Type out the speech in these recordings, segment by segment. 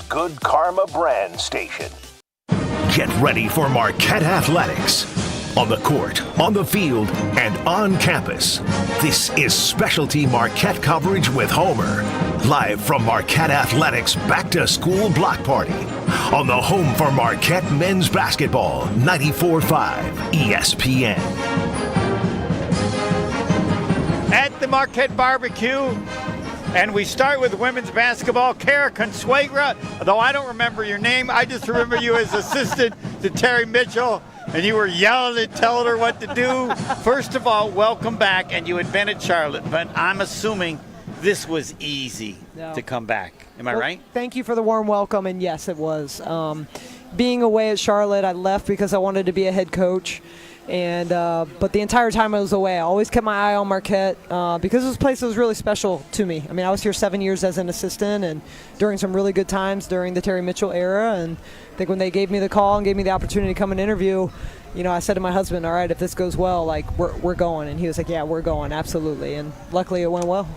Good Karma brand station. Get ready for Marquette Athletics. On the court, on the field, and on campus. This is Specialty Marquette coverage with Homer. Live from Marquette Athletics Back to School Block Party. On the home for Marquette men's basketball, 94.5 ESPN. At the Marquette Barbecue, and we start with women's basketball. Kara Consuegra, though I don't remember your name, I just remember you as assistant to Terry Mitchell, and you were yelling and telling her what to do. First of all, welcome back, and you had been at Charlotte, but I'm assuming this was easy to come back. Am I right? Thank you for the warm welcome, and yes, it was. Being away at Charlotte, I left because I wanted to be a head coach. And but the entire time I was away, I always kept my eye on Marquette because this place was really special to me. I mean, I was here 7 years as an assistant and during some really good times during the Terry Mitchell era. And I think when they gave me the call and gave me the opportunity to come and interview, you know, I said to my husband, all right, if this goes well, like, we're going. And he was like, yeah, we're going, absolutely. And luckily it went well.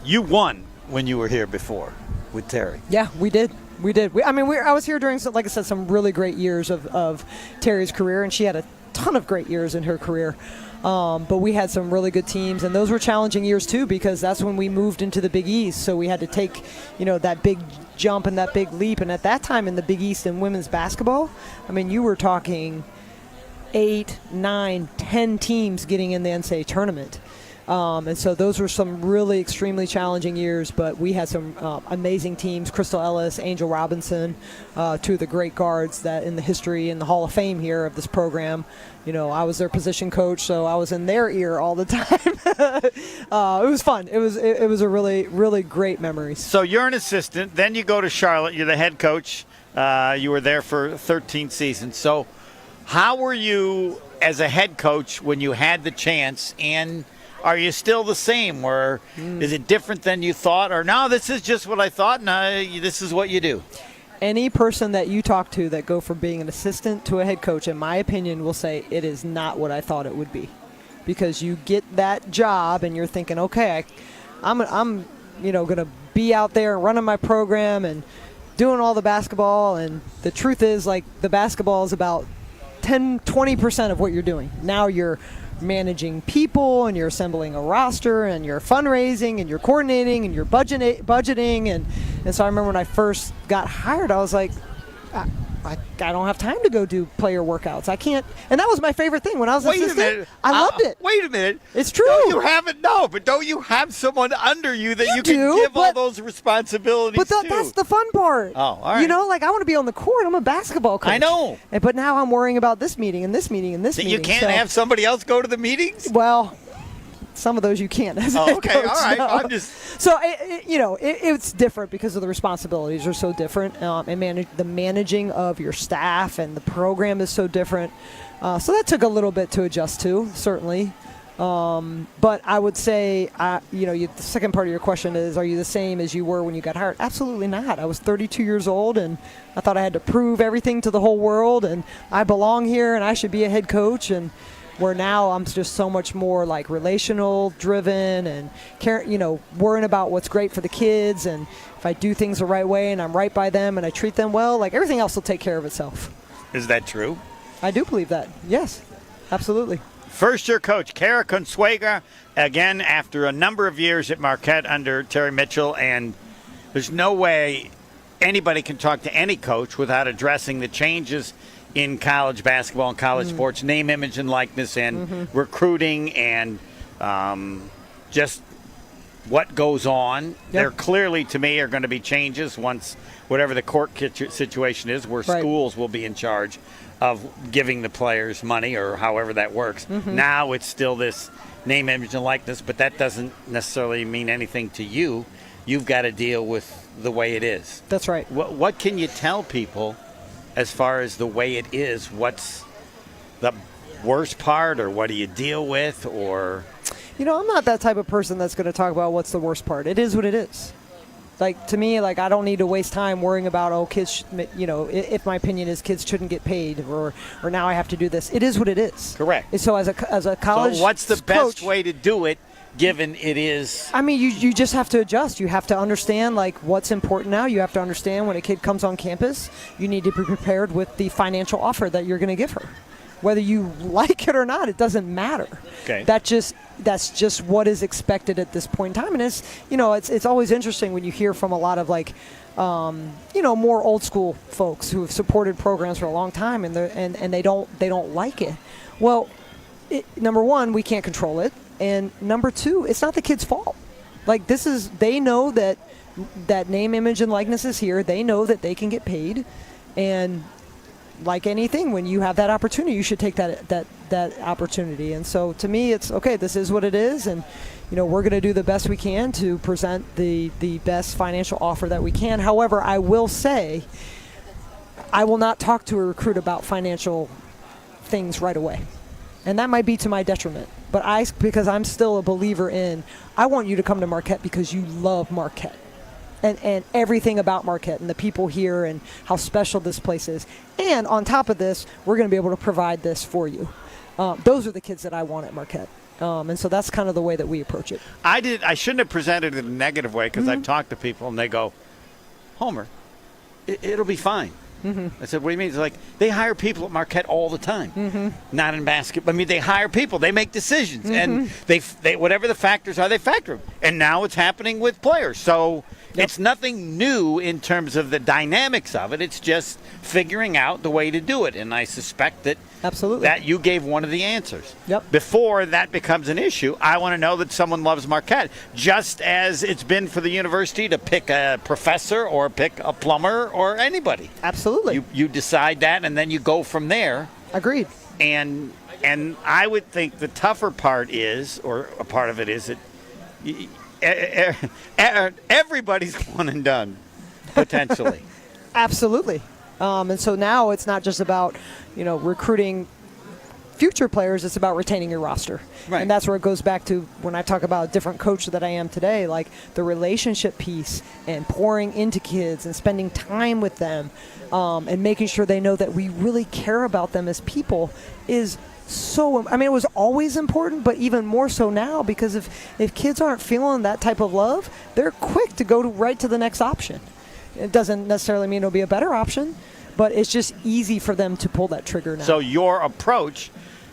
You won when you were here before with Terry. Yeah, we did. I was here during, like I said, some really great years of Terry's career, and she had a ton of great years in her career. But we had some really good teams, and those were challenging years too, because that's when we moved into the Big East. So we had to take, you know, that big jump and that big leap. And at that time in the Big East in women's basketball, I mean, you were talking 8, 9, 10 teams getting in the NCAA tournament. And so those were some really extremely challenging years, but we had some amazing teams. Crystal Ellis, Angel Robinson, two of the great guards that in the history and the Hall of Fame here of this program. You know, I was their position coach, so I was in their ear all the time. It was fun. It was a really, really great memory. So you're an assistant, then you go to Charlotte. You're the head coach. You were there for 13 seasons. So how were you as a head coach when you had the chance, and are you still the same, or is it different than you thought, or no, this is just what I thought, and this is what you do? Any person that you talk to that go from being an assistant to a head coach, in my opinion, will say it is not what I thought it would be. Because you get that job and you're thinking, okay, I'm going to be out there running my program and doing all the basketball, and the truth is, like, the basketball is about 10-20% of what you're doing. Now you're managing people, and you're assembling a roster, and you're fundraising, and you're coordinating, and you're budgeting, and so I remember when I first got hired, I was like, I don't have time to go do player workouts. I can't. And that was my favorite thing when I was an assistant. I loved it. Wait a minute. It's true. Don't you have someone under you that you can give all those responsibilities to? But that's the fun part. Oh, all right. You know, like, I want to be on the court. I'm a basketball coach. I know. But now I'm worrying about this meeting and this meeting and this meeting. You can't have somebody else go to the meetings? Well, some of those you can't as a head okay, coach, all right. no. I'm just... So, it's different because of the responsibilities are so different. And the managing of your staff and the program is so different. So that took a little bit to adjust to, certainly. But I would say, the second part of your question is, are you the same as you were when you got hired? Absolutely not. I was 32 years old, and I thought I had to prove everything to the whole world, and I belong here, and I should be a head coach. And where now I'm just so much more like relational driven and worrying about what's great for the kids, and if I do things the right way and I'm right by them and I treat them well, like, everything else will take care of itself. Is that true? I do believe that. Yes, absolutely. First-year coach Kara Consuegra, again after a number of years at Marquette under Terry Mitchell, and there's no way anybody can talk to any coach without addressing the changes in college basketball and college sports, name, image, and likeness, and recruiting, and just what goes on. Yep. There clearly, to me, are going to be changes once whatever the court situation is, where schools will be in charge of giving the players money, or however that works. Now it's still this name, image, and likeness, but that doesn't necessarily mean anything to you. You've got to deal with the way it is. That's right. What can you tell people as far as the way it is? What's the worst part, or what do you deal with? Or, I'm not that type of person that's going to talk about what's the worst part. It is what it is. Like, to me, like, I don't need to waste time worrying about, kids, if my opinion is kids shouldn't get paid, or now I have to do this. It is what it is. Correct. And so as a college So what's the best way to do it, given it is. I mean, you just have to adjust. You have to understand, like, what's important now. You have to understand when a kid comes on campus, you need to be prepared with the financial offer that you're going to give her. Whether you like it or not, it doesn't matter. Okay. That's just what is expected at this point in time. And it's always interesting when you hear from a lot of, like, more old school folks who have supported programs for a long time and they don't like it. Well, number one, we can't control it. And number two, it's not the kid's fault. Like, they know that name, image, and likeness is here. They know that they can get paid. And like anything, when you have that opportunity, you should take that opportunity. And so to me, it's okay, this is what it is. And, we're going to do the best we can to present the best financial offer that we can. However, I will say, I will not talk to a recruit about financial things right away. And that might be to my detriment. But because I'm still a believer in, I want you to come to Marquette because you love Marquette. And everything about Marquette and the people here and how special this place is. And on top of this, we're going to be able to provide this for you. Those are the kids that I want at Marquette. And so that's kind of the way that we approach it. I shouldn't have presented it in a negative way because I've talked to people and they go, Homer, it'll be fine. I said, what do you mean? It's like, they hire people at Marquette all the time. Not in basketball. I mean, they hire people. They make decisions. And they whatever the factors are, they factor them. And now it's happening with players. So it's nothing new in terms of the dynamics of it. It's just figuring out the way to do it. And I suspect that absolutely that you gave one of the answers. Yep. Before that becomes an issue, I want to know that someone loves Marquette, just as it's been for the university to pick a professor or pick a plumber or anybody. Absolutely. You decide that, and then you go from there. Agreed. And I would think the tougher part is, or a part of it is, that everybody's one and done, potentially. Absolutely. And so now it's not just about, recruiting future players, it's about retaining your roster. Right. And that's where it goes back to when I talk about a different coach that I am today, like the relationship piece and pouring into kids and spending time with them and making sure they know that we really care about them as people is so, it was always important, but even more so now, because if kids aren't feeling that type of love, they're quick to go right to the next option. It doesn't necessarily mean it'll be a better option, but it's just easy for them to pull that trigger now. So your approach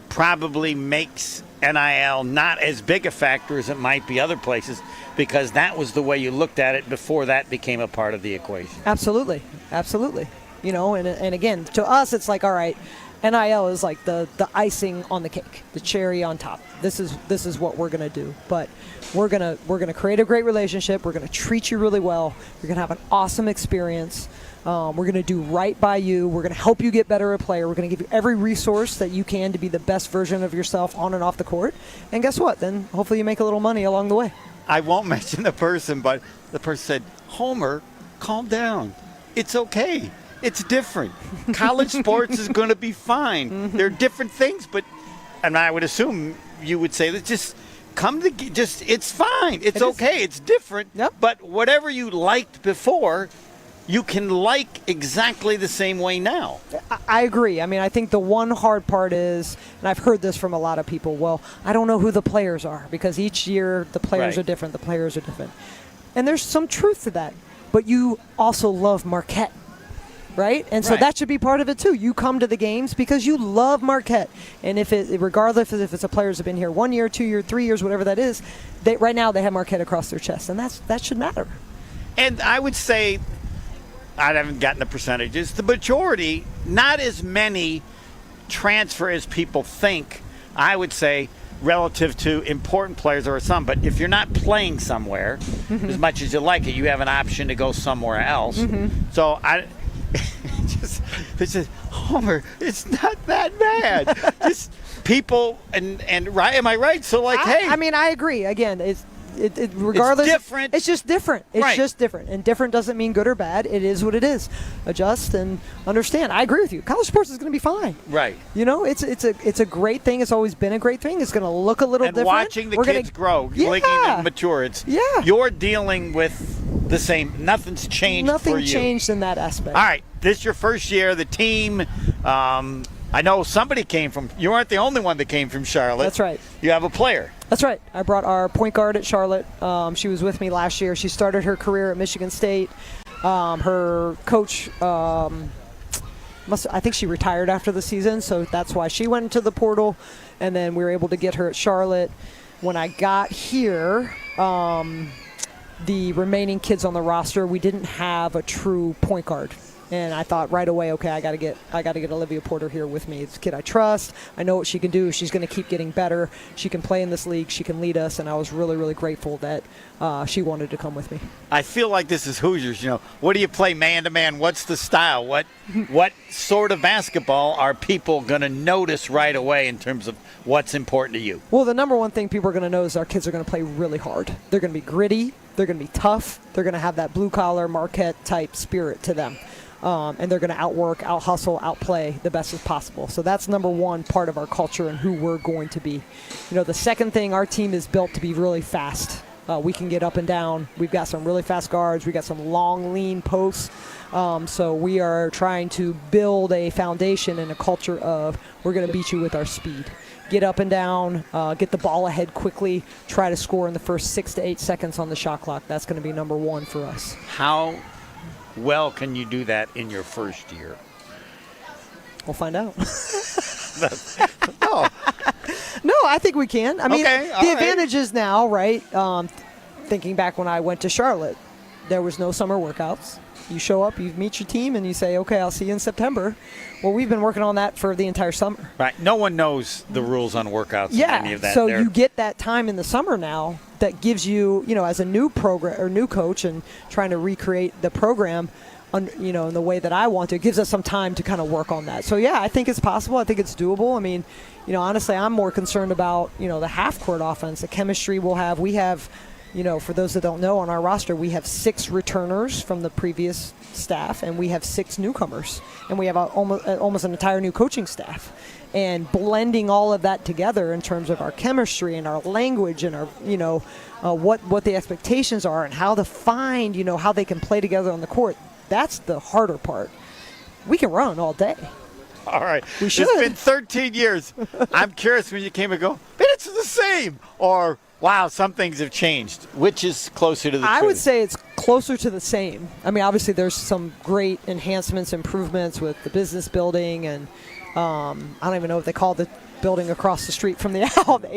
probably makes NIL not as big a factor as it might be other places, because that was the way you looked at it before that became a part of the equation. Absolutely. And again, to us, it's like, all right, NIL is like the icing on the cake, the cherry on top. This is what we're gonna do. But we're gonna create a great relationship. We're gonna treat you really well. You're gonna have an awesome experience. We're gonna do right by you. We're gonna help you get better as a player. We're gonna give you every resource that you can to be the best version of yourself on and off the court. And guess what? Then hopefully you make a little money along the way. I won't mention the person, but the person said, Homer, calm down. It's okay. It's different. College sports is going to be fine. There are different things, and I would assume you would say that it's fine. It's okay. It's different. Yep. But whatever you liked before, you can like exactly the same way now. I agree. I think the one hard part is, and I've heard this from a lot of people, well, I don't know who the players are because each year the players Right. are different. The players are different. And there's some truth to that. But you also love Marquette. Right? And so Right. that should be part of it too. You come to the games because you love Marquette. And regardless if it's a players have been here 1 year, 2 years, 3 years, whatever that is, right now they have Marquette across their chest. And that should matter. And I would say, I haven't gotten the percentages, the majority, not as many transfer as people think, I would say, relative to important players or some. But if you're not playing somewhere, as much as you like it, you have an option to go somewhere else. So it's just, Homer, it's not that bad. Just people, and right, am I right? So hey. I agree. Again, regardless. It's different. It's just different. It's Right. just different. And different doesn't mean good or bad. It is what it is. Adjust and understand. I agree with you. College sports is going to be fine. Right. It's a great thing. It's always been a great thing. It's going to look a little And different. watching the kids grow, looking and mature. You're dealing with the same. Nothing's changed for you. Nothing changed in that aspect. All right. This is your first year. The team I know somebody came from. You weren't the only one that came from Charlotte. That's right. You have a player. That's right. I brought our point guard at Charlotte. She was with me last year. She started her career at Michigan State. Her coach, I think she retired after the season, so that's why she went into the portal. And then we were able to get her at Charlotte. When I got here, the remaining kids on the roster, we didn't have a true point guard. And I thought right away, okay, I got to get Olivia Porter here with me. It's a kid I trust. I know what she can do. She's going to keep getting better. She can play in this league. She can lead us. And I was really, really grateful that she wanted to come with me. I feel like this is Hoosiers. What do you play man-to-man? What's the style? What sort of basketball are people going to notice right away in terms of what's important to you? Well, the number one thing people are going to know is our kids are going to play really hard. They're going to be gritty. They're going to be tough. They're going to have that blue-collar Marquette type spirit to them. And they're going to outwork, out-hustle, outplay the best as possible. So that's number one part of our culture and who we're going to be. The second thing, our team is built to be really fast. We can get up and down. We've got some really fast guards. We've got some long, lean posts. So we are trying to build a foundation and a culture of we're going to beat you with our speed. Get up and down, get the ball ahead quickly, try to score in the first 6 to 8 seconds on the shot clock. That's going to be number one for us. How well can you do that in your first year? We'll find out. Oh. No, I think we can. I mean, Okay, the advantage is now, right? Thinking back when I went to Charlotte, there was no summer workouts. You show up, you meet your team, and you say, okay, I'll see you in September. Well, we've been working on that for the entire summer. Right. No one knows the rules on workouts and any of that. So you get that time in the summer now that gives you, as a new program or new coach and trying to recreate the program, in the way that I want to, it gives us some time to kind of work on that. So, yeah, I think it's possible. I think it's doable. I mean, honestly, I'm more concerned about, the half-court offense, the chemistry we'll have. We have, for those that don't know, on our roster, we have 6 returners from the previous staff, and we have 6 newcomers. And we have almost an entire new coaching staff. And blending all of that together in terms of our chemistry and our language and our, what the expectations are and how to find, how they can play together on the court. That's the harder part. We can run all day. All right. We should. It's been 13 years. I'm curious when you came and go, man, it's the same. Or, wow, some things have changed. Which is closer to the truth? I would say it's closer to the same. I mean, obviously there's some great enhancements, improvements with the business building and I don't even know what they call the building across the street from the Owl, the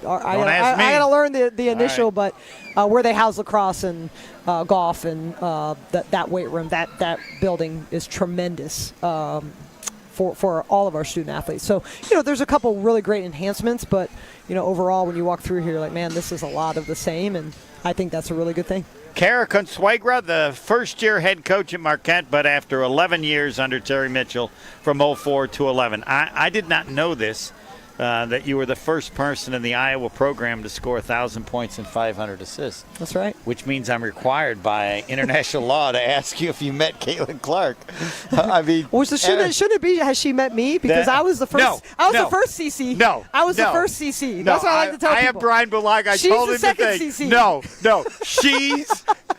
HAR. I got to learn the initial, right. But where they house lacrosse and golf and that weight room, that building is tremendous for all of our student athletes. So, there's a couple really great enhancements, but, overall when you walk through here, you're like, man, this is a lot of the same, and I think that's a really good thing. Kara Consuegra, the first-year head coach at Marquette, but after 11 years under Terry Mitchell from 04 to 11. I did not know this, that you were the first person in the Iowa program to score 1,000 points and 500 assists. That's right. Which means I'm required by international law to ask you if you met Caitlin Clark. I mean, well, so shouldn't it be, has she met me? Because I was the first. No, I was the first CC. No. I was the first CC. That's what I like to tell people. I am Brian Bulag. I She's told the him second to think. CC. No.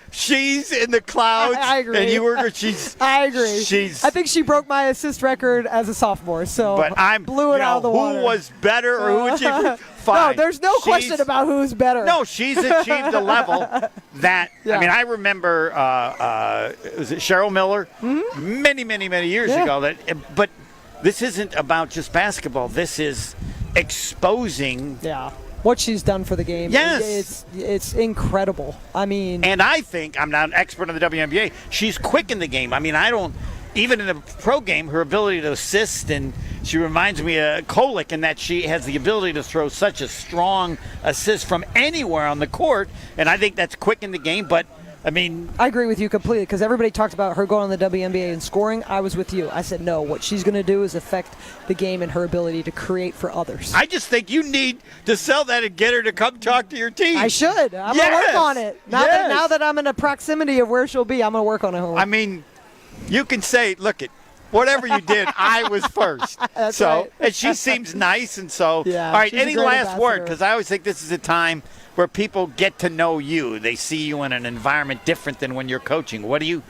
She's in the clouds. I agree. And you were. I agree. I think she broke my assist record as a sophomore. So but I'm blew it out of the water. Who was better or who achieved? Fine. No, there's no question about who's better. No, she's achieved a level that Yeah. I mean. I remember was it Cheryl Miller many years ago. But this isn't about just basketball. This is exposing. Yeah. What she's done for the game. Yes. It's incredible. I mean. And I think, I'm not an expert on the WNBA, she's quick in the game. I mean, even in the pro game, her ability to assist, and she reminds me of Kolick in that she has the ability to throw such a strong assist from anywhere on the court. And I think that's quick in the game, but I mean, I agree with you completely because everybody talked about her going on the WNBA and scoring. I was with you. I said, no, what she's going to do is affect the game and her ability to create for others. I just think you need to sell that and get her to come talk to your team. I should. I'm going to work on it. Now that I'm in the proximity of where she'll be, I'm going to work on it. I mean, you can say, look, whatever you did, I was first. That's right. And she seems nice, and so. Yeah, all right, she's a any great last word? ambassador. Because I always think this is a time where people get to know you. They see you in an environment different than when you're coaching. What do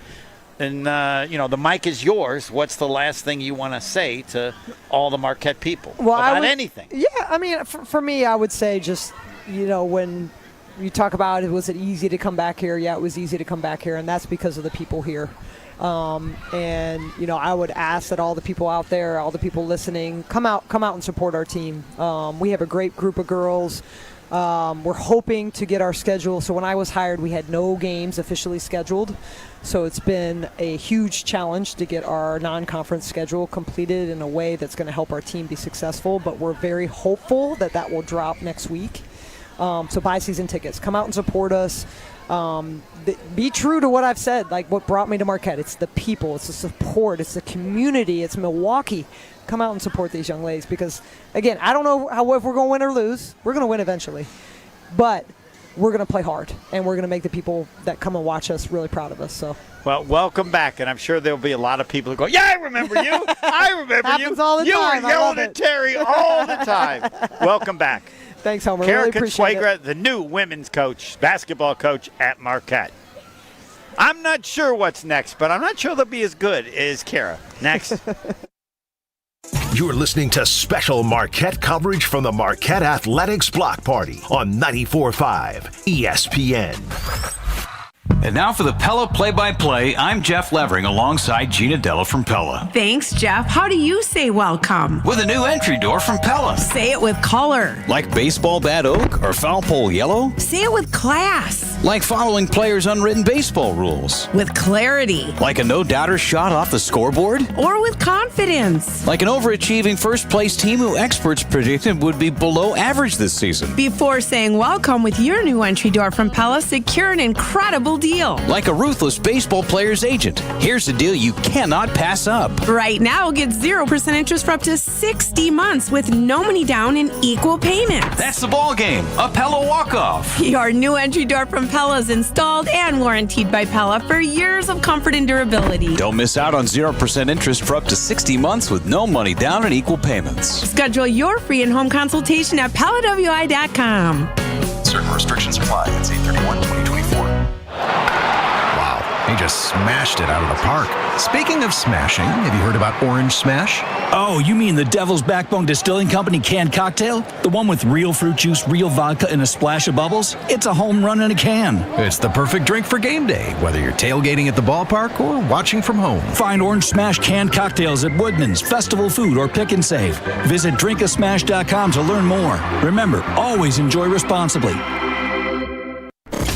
and the mic is yours. What's the last thing you want to say to all the Marquette people about anything? Yeah, I mean, for me, I would say just, when you talk about was it easy to come back here? Yeah, it was easy to come back here, and that's because of the people here. I would ask that all the people out there, all the people listening, come out and support our team. We have a great group of girls. We're hoping to get our schedule. So when I was hired, we had no games officially scheduled. So it's been a huge challenge to get our non-conference schedule completed in a way that's going to help our team be successful. But we're very hopeful that will drop next week. So buy season tickets. Come out and support us. Be true to what I've said, like what brought me to Marquette. It's the people. It's the support. It's the community. It's Milwaukee. Come out and support these young ladies because, again, I don't know if we're going to win or lose. We're going to win eventually. But we're going to play hard, and we're going to make the people that come and watch us really proud of us. So. Well, welcome back, and I'm sure there'll be a lot of people who go, yeah, I remember you. I remember Happens all the you. time. You were yelling at Terry all the time. Welcome back. Thanks, Homer. Kara Really appreciate Consuegra, it. the new women's coach, basketball coach at Marquette. I'm not sure what's next, but I'm not sure they'll be as good as Kara. Next. You're listening to special Marquette coverage from the Marquette Athletics Block Party on 94.5 ESPN. And now for the Pella play-by-play, I'm Jeff Levering alongside Gina Della from Pella. Thanks, Jeff. How do you say welcome? With a new entry door from Pella. Say it with color. Like baseball bat oak or foul pole yellow? Say it with class. Like following players' unwritten baseball rules? With clarity. Like a no-doubter shot off the scoreboard? Or with confidence. Like an overachieving first-place team who experts predicted would be below average this season? Before saying welcome with your new entry door from Pella, secure an incredible deal. Like a ruthless baseball player's agent. Here's a deal you cannot pass up. Right now, get 0% interest for up to 60 months with no money down and equal payments. That's the ball game. A Pella walk-off. Your new entry door from Pella is installed and warranted by Pella for years of comfort and durability. Don't miss out on 0% interest for up to 60 months with no money down and equal payments. Schedule your free in-home consultation at PellaWI.com. Certain restrictions apply. It's 8/31/2024. Wow, he just smashed it out of the park. Speaking of smashing, have you heard about Orange Smash? Oh, you mean the Devil's Backbone Distilling Company canned cocktail? The one with real fruit juice, real vodka, and a splash of bubbles? It's a home run in a can. It's the perfect drink for game day, whether you're tailgating at the ballpark or watching from home. Find Orange Smash canned cocktails at Woodman's, Festival Food, or Pick and Save. Visit drinkasmash.com to learn more. Remember, always enjoy responsibly.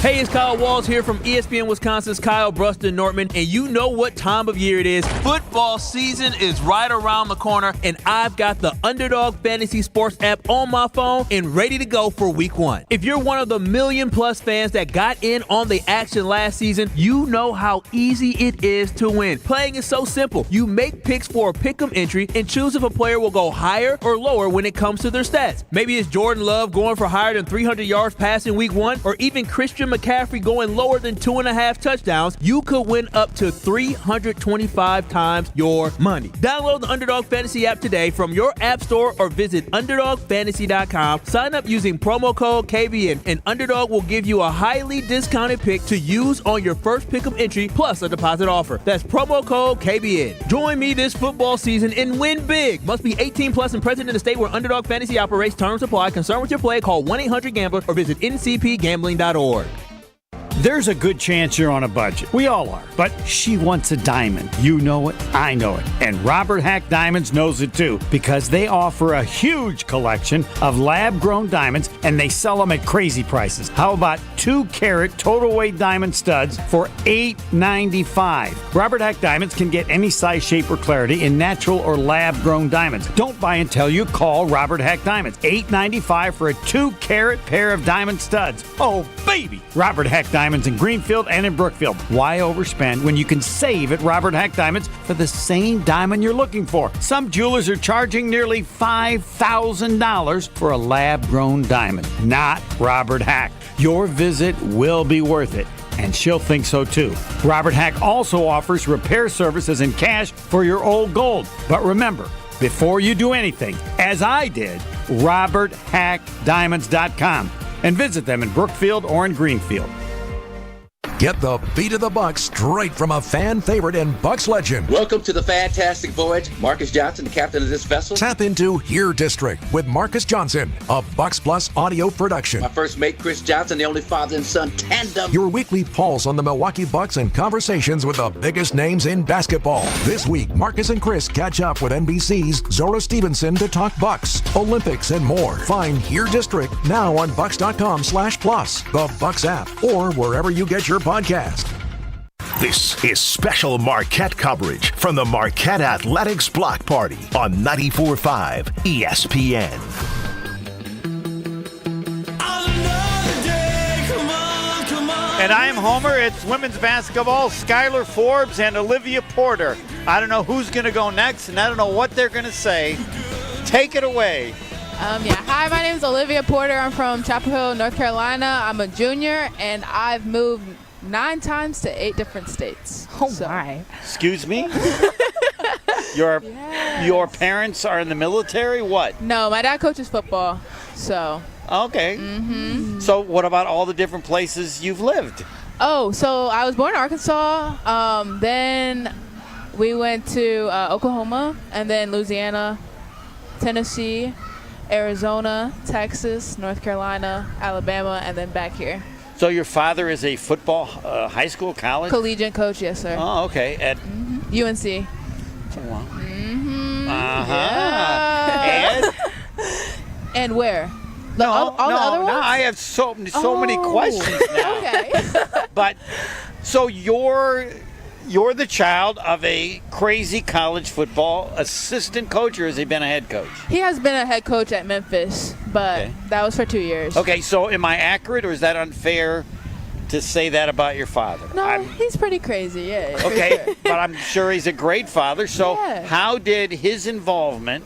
Hey, it's Kyle Walls here from ESPN Wisconsin's Kyle Bruston Nortman, and you know what time of year it is. Football season is right around the corner, and I've got the Underdog Fantasy Sports app on my phone and ready to go for week one. If you're one of the million-plus fans that got in on the action last season, you know how easy it is to win. Playing is so simple. You make picks for a pick'em entry and choose if a player will go higher or lower when it comes to their stats. Maybe it's Jordan Love going for higher than 300 yards passing week one, or even Christian McCaffrey going lower than 2.5 touchdowns. You could win up to 325 times your money. Download the Underdog Fantasy app today from your app store or visit UnderdogFantasy.com. Sign up using promo code KBN, and Underdog will give you a highly discounted pick to use on your first pick'em entry plus a deposit offer. That's promo code KBN. Join me this football season and win big. Must be 18 plus and present in the state where Underdog Fantasy operates. Terms apply. Concerned with your play? Call 1-800-GAMBLER or visit ncpgambling.org. There's a good chance you're on a budget. We all are. But she wants a diamond. You know it. I know it. And Robert Hack Diamonds knows it too, because they offer a huge collection of lab-grown diamonds, and they sell them at crazy prices. How about 2-carat total weight diamond studs for $8.95? Robert Hack Diamonds can get any size, shape, or clarity in natural or lab-grown diamonds. Don't buy until you call Robert Hack Diamonds. $8.95 for a 2-carat pair of diamond studs. Oh, baby! Robert Hack Diamonds in Greenfield and in Brookfield. Why overspend when you can save at Robert Hack Diamonds for the same diamond you're looking for? Some jewelers are charging nearly $5,000 for a lab-grown diamond. Not Robert Hack. Your visit will be worth it, and she'll think so too. Robert Hack also offers repair services and cash for your old gold. But remember, before you do anything, as I did, RobertHackDiamonds.com, and visit them in Brookfield or in Greenfield. Get the beat of the Bucks straight from a fan favorite and Bucks legend. Welcome to the fantastic voyage. Marcus Johnson, the captain of this vessel. Tap into Here District with Marcus Johnson, a Bucks Plus audio production. My first mate, Chris Johnson, the only father and son tandem. Your weekly pulse on the Milwaukee Bucks and conversations with the biggest names in basketball. This week, Marcus and Chris catch up with NBC's Zora Stevenson to talk Bucks, Olympics, and more. Find Here District now on Bucks.com/plus, the Bucks app, or wherever you get your podcast. This is special Marquette coverage from the Marquette Athletics Block Party on 94.5 ESPN. And I am Homer. It's women's basketball. Skylar Forbes and Olivia Porter. I don't know who's going to go next, and I don't know what they're going to say. Take it away. Hi, my name is Olivia Porter. I'm from Chapel Hill, North Carolina. I'm a junior, and I've moved 9 times to 8 different states. My. Excuse me? Your parents are in the military? What? No, my dad coaches football, so. Okay. Mm-hmm. So what about all the different places you've lived? Oh, so I was born in Arkansas. Then we went to Oklahoma, and then Louisiana, Tennessee, Arizona, Texas, North Carolina, Alabama, and then back here. So your father is a football, high school, college? Collegiate coach, yes, sir. Oh, okay. At UNC. Oh, wow. Mm-hmm. Uh-huh. Yeah. And where? All the other ones? No, I have so many questions now. Okay. But so you're the child of a crazy college football assistant coach, or has he been a head coach? He has been a head coach at Memphis, but that was for 2 years. Okay, so am I accurate, or is that unfair to say that about your father? No, he's pretty crazy, yeah. Okay, sure. but I'm sure he's a great father. So Yeah. how did his involvement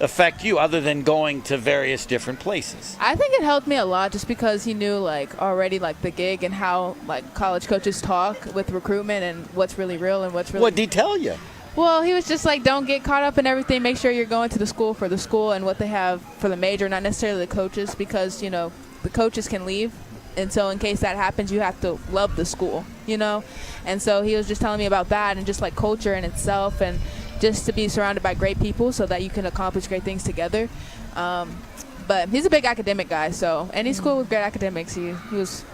affect you, other than going to various different places? I think it helped me a lot just because he knew already the gig and how college coaches talk with recruitment and what's really real and what's really. What did he tell you? Well, he was just don't get caught up in everything. Make sure you're going to the school for the school and what they have for the major, not necessarily the coaches, because the coaches can leave. And so in case that happens, you have to love the school, And so he was just telling me about that and just culture in itself, and just to be surrounded by great people so that you can accomplish great things together. But he's a big academic guy, so any school with great academics, he was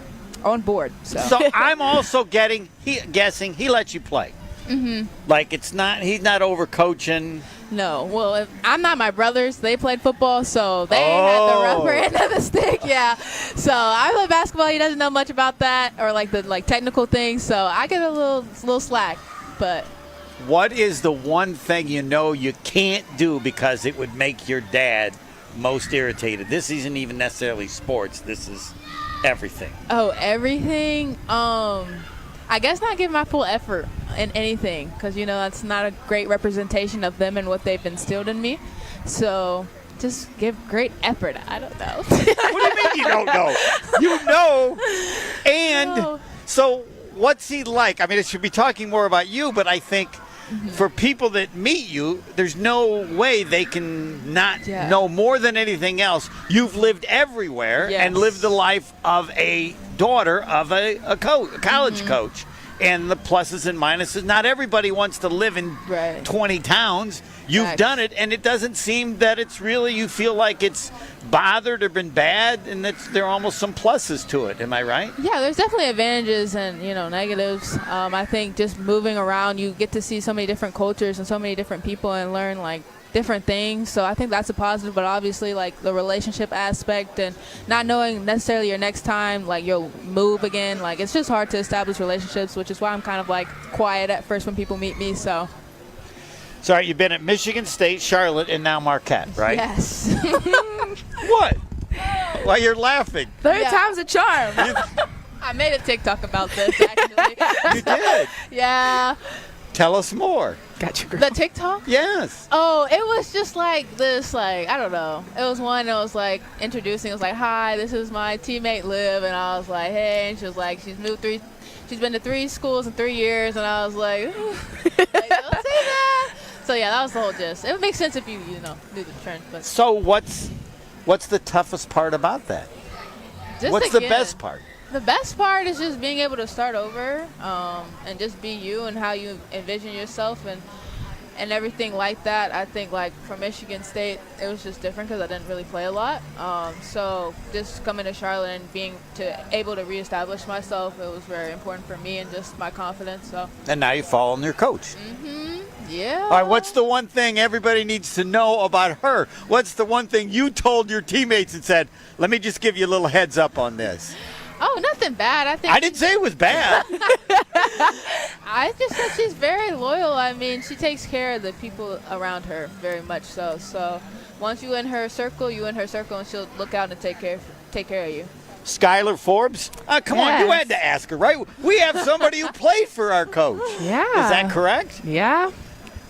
on board. So I'm also guessing he lets you play. Mm-hmm. He's not over coaching. No, well, I'm not my brothers. They played football, so they had the rougher end of the stick. Yeah, so I play basketball. He doesn't know much about that or the technical things, so I get a little slack. But what is the one thing you can't do because it would make your dad most irritated? This isn't even necessarily sports. This is everything. Oh, everything. I guess not give my full effort in anything because, that's not a great representation of them and what they've instilled in me. So just give great effort. I don't know. What do you mean you don't know? You know. And so what's he like? I mean, it should be talking more about you, but I think for people that meet you, there's no way they can not know more than anything else. You've lived everywhere and lived the life of a daughter of a college coach. And the pluses and minuses. Not everybody wants to live in 20 towns. You've done it, and it doesn't seem that it's really, you feel like it's bothered or been bad, and there are almost some pluses to it. Am I right? Yeah, there's definitely advantages and, negatives. I think just moving around, you get to see so many different cultures and so many different people and learn, different things. So I think that's a positive, but obviously the relationship aspect and not knowing necessarily your next time you'll move again, it's just hard to establish relationships, which is why I'm kind of quiet at first when people meet me. So sorry, you've been at Michigan State, Charlotte, and now Marquette, right? Yes. What? Why you're laughing? Third time's a charm. I made a TikTok about this actually. You did? Yeah. Tell us more. Gotcha. The TikTok? Yes. Oh, it was just this, I don't know. It was one that was introducing. It was hi, this is my teammate Liv, and I was hey, and she was she's been to 3 schools in 3 years, and I was don't say that. So yeah, that was the whole gist. It would make sense if you knew the trend. But so what's the toughest part about that? What's the best part? The best part is just being able to start over and just be you and how you envision yourself and everything like that. I think, like, for Michigan State, it was just different because I didn't really play a lot. So just coming to Charlotte and being able to reestablish myself, it was very important for me and just my confidence. So. And now you follow your coach. Yeah. All right, what's the one thing everybody needs to know about her? What's the one thing you told your teammates and said, let me just give you a little heads up on this? Oh, nothing bad. I didn't say it was bad. I just said she's very loyal. I mean, she takes care of the people around her very much so. So once you in her circle, and she'll look out and take care of you. Skylar Forbes? Come on, you had to ask her, right? We have somebody who played for our coach. Yeah. Is that correct? Yeah.